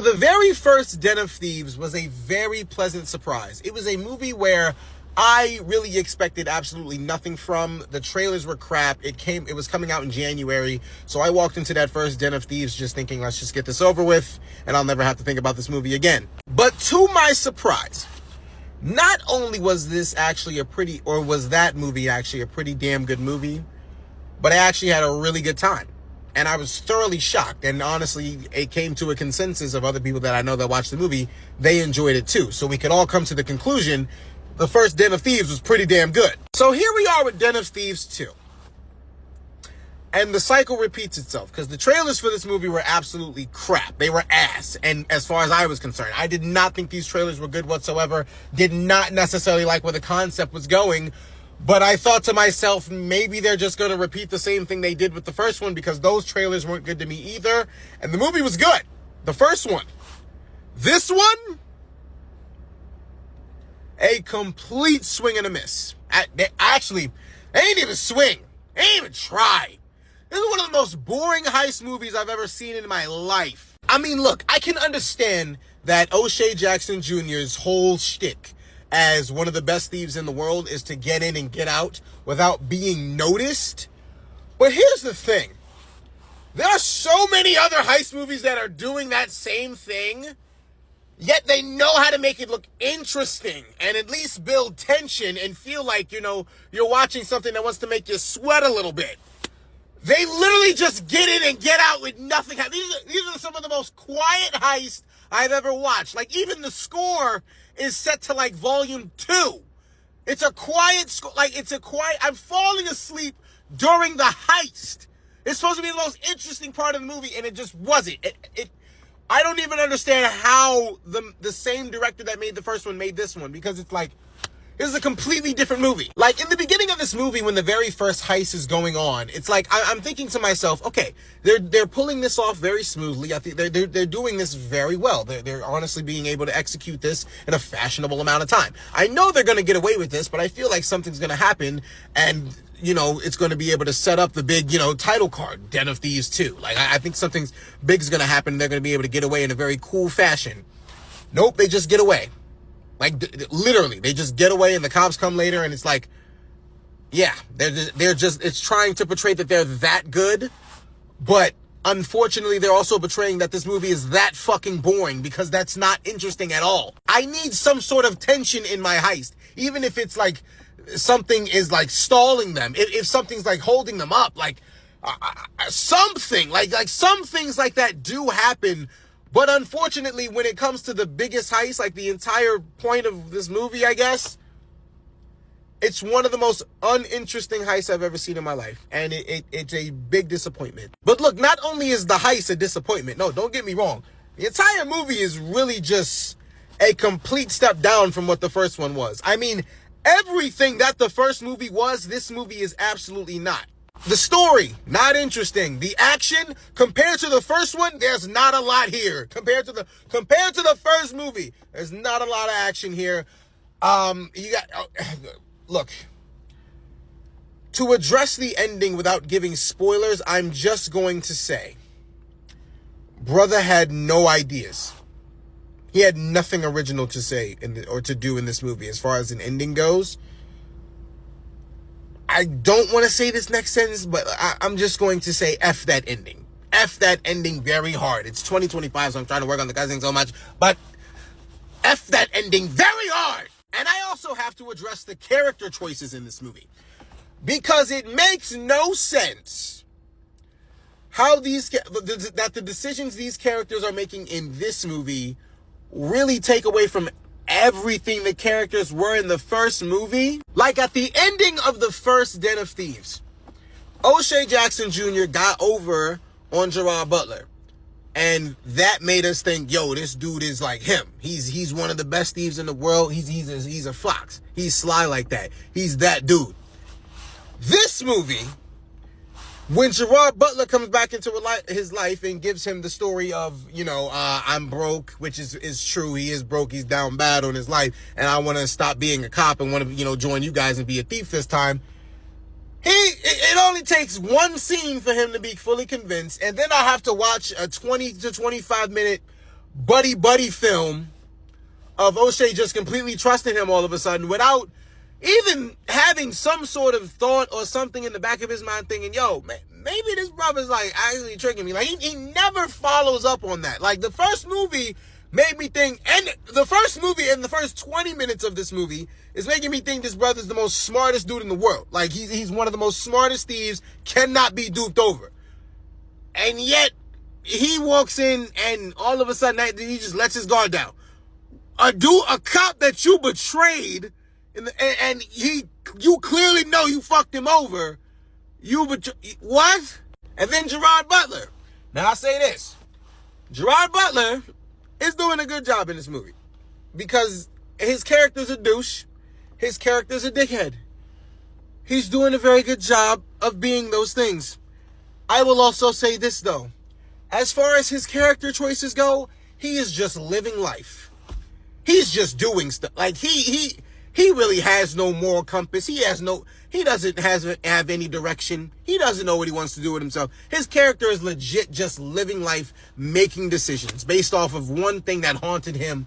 The very first Den of Thieves was a very pleasant surprise. It was a movie where I really expected absolutely nothing from. The trailers were crap. It was coming out in January. So I walked into that first Den of Thieves just thinking, let's just get this over with and I'll never have to think about this movie again. But to my surprise, not only was that movie actually a pretty damn good movie, but I actually had a really good time. And I was thoroughly shocked. And honestly, it came to a consensus of other people that I know that watched the movie. They enjoyed it too. So we could all come to the conclusion the first Den of Thieves was pretty damn good. So here we are with Den of Thieves 2. And the cycle repeats itself because the trailers for this movie were absolutely crap. They were ass. And as far as I was concerned, I did not think these trailers were good whatsoever. Did not necessarily like where the concept was going. But I thought to myself, maybe they're just going to repeat the same thing they did with the first one because those trailers weren't good to me either. And the movie was good. The first one. This one, a complete swing and a miss. They ain't even swing. They ain't even try. This is one of the most boring heist movies I've ever seen in my life. I mean, look, I can understand that O'Shea Jackson Jr.'s whole shtick as one of the best thieves in the world is to get in and get out without being noticed. But here's the thing. There are so many other heist movies that are doing that same thing, yet they know how to make it look interesting and at least build tension and feel like, you're watching something that wants to make you sweat a little bit. They literally just get in and get out with nothing. These are some of the most quiet heists I've ever watched. Like, even the score is set to, like, volume 2. It's a quiet score. I'm falling asleep during the heist. It's supposed to be the most interesting part of the movie, and it just wasn't. I don't even understand how the same director that made the first one made this one, because it's like, this is a completely different movie. Like, in the beginning of this movie, when the very first heist is going on, it's like, I'm thinking to myself, okay, they're pulling this off very smoothly. I think they're doing this very well. They're honestly being able to execute this in a fashionable amount of time. I know they're going to get away with this, but I feel like something's going to happen, and, it's going to be able to set up the big, title card, Den of Thieves 2. Like, I think something big is going to happen, and they're going to be able to get away in a very cool fashion. Nope, they just get away. Like, literally, they just get away and the cops come later and it's like, yeah, it's trying to portray that they're that good, but unfortunately, they're also portraying that this movie is that fucking boring because that's not interesting at all. I need some sort of tension in my heist, even if it's like something is like stalling them, if something's like holding them up, like something, like some things like that do happen. But unfortunately, when it comes to the biggest heist, like the entire point of this movie, I guess, it's one of the most uninteresting heists I've ever seen in my life. And it's a big disappointment. But look, not only is the heist a disappointment, no, don't get me wrong. The entire movie is really just a complete step down from what the first one was. I mean, everything that the first movie was, this movie is absolutely not. The story, not interesting. The action, compared to the first one, there's not a lot here. Compared to the first movie, there's not a lot of action here. Look, to address the ending without giving spoilers, I'm just going to say, brother had no ideas. He had nothing original to say or to do in this movie as far as an ending goes. I don't want to say this next sentence, but I'm just going to say F that ending. F that ending very hard. It's 2025, so I'm trying to work on the cussing so much, but F that ending very hard. And I also have to address the character choices in this movie, because it makes no sense how that the decisions these characters are making in this movie really take away from everything the characters were in the first movie. Like, at the ending of the first Den of Thieves, O'Shea Jackson Jr. got over on Gerard Butler. And that made us think, yo, this dude is like him. He's one of the best thieves in the world. He's a fox. He's sly like that. He's that dude. This movie, when Gerard Butler comes back into his life and gives him the story of, I'm broke, which is true. He is broke. He's down bad on his life. And I want to stop being a cop and want to, join you guys and be a thief this time. It only takes one scene for him to be fully convinced. And then I have to watch a 20 to 25 minute buddy film of O'Shea just completely trusting him all of a sudden without even having some sort of thought or something in the back of his mind thinking, yo, man, maybe this brother's like actually tricking me. Like he never follows up on that. Like the first movie made me think, and the first movie and the first 20 minutes of this movie is making me think this brother's the most smartest dude in the world. Like he's one of the most smartest thieves, cannot be duped over. And yet he walks in and all of a sudden he just lets his guard down. A cop that you betrayed, and you clearly know you fucked him over. What? And then Gerard Butler. Now I say this. Gerard Butler is doing a good job in this movie. Because his character's a douche. His character's a dickhead. He's doing a very good job of being those things. I will also say this though. As far as his character choices go, he is just living life. He's just doing stuff. Like he really has no moral compass. He doesn't have any direction. He doesn't know what he wants to do with himself. His character is legit just living life, making decisions based off of one thing that haunted him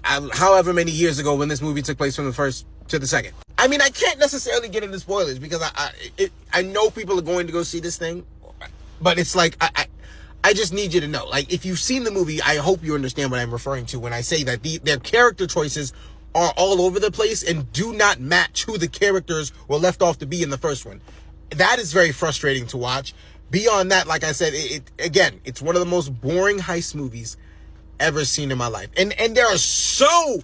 however many years ago when this movie took place from the first to the second. I mean, I can't necessarily get into spoilers because I know people are going to go see this thing, but it's like I just need you to know, like, if you've seen the movie, I hope you understand what I'm referring to when I say that their character choices are all over the place and do not match who the characters were left off to be in the first one. That is very frustrating to watch. Beyond that, like I said, it's one of the most boring heist movies ever seen in my life. And there are so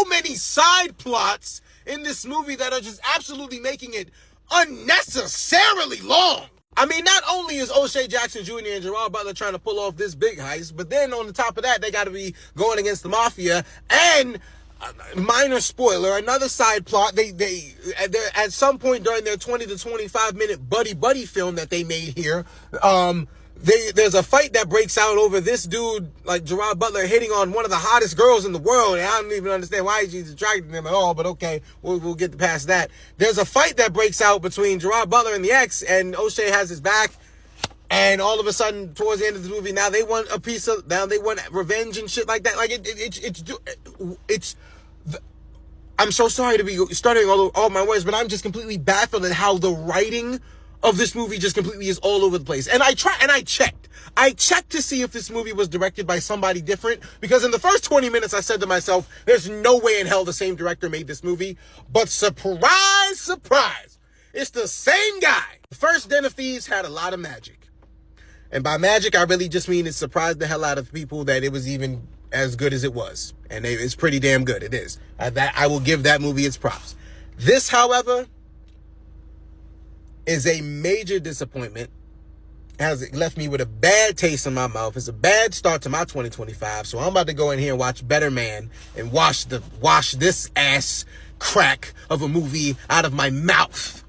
many side plots in this movie that are just absolutely making it unnecessarily long. I mean, not only is O'Shea Jackson Jr. and Gerard Butler trying to pull off this big heist, but then on the top of that, they got to be going against the mafia. And minor spoiler, another side plot. They at some point during their 20 to 25 minute buddy film that they made here, there's a fight that breaks out over this dude, like Gerard Butler, hitting on one of the hottest girls in the world. And I don't even understand why she's attracted to him at all, but okay, we'll get past that. There's a fight that breaks out between Gerard Butler and the ex, and O'Shea has his back. And all of a sudden, towards the end of the movie, now they want they want revenge and shit like that. Like I'm so sorry to be starting all my words, but I'm just completely baffled at how the writing of this movie just completely is all over the place. And I checked to see if this movie was directed by somebody different, because in the first 20 minutes I said to myself, there's no way in hell the same director made this movie. But surprise, surprise, it's the same guy. The first Den of Thieves had a lot of magic. And by magic, I really just mean it surprised the hell out of people that it was even as good as it was. And it's pretty damn good. It is. I will give that movie its props. This, however, is a major disappointment. Has left me with a bad taste in my mouth. It's a bad start to my 2025. So I'm about to go in here and watch Better Man and wash this ass crack of a movie out of my mouth.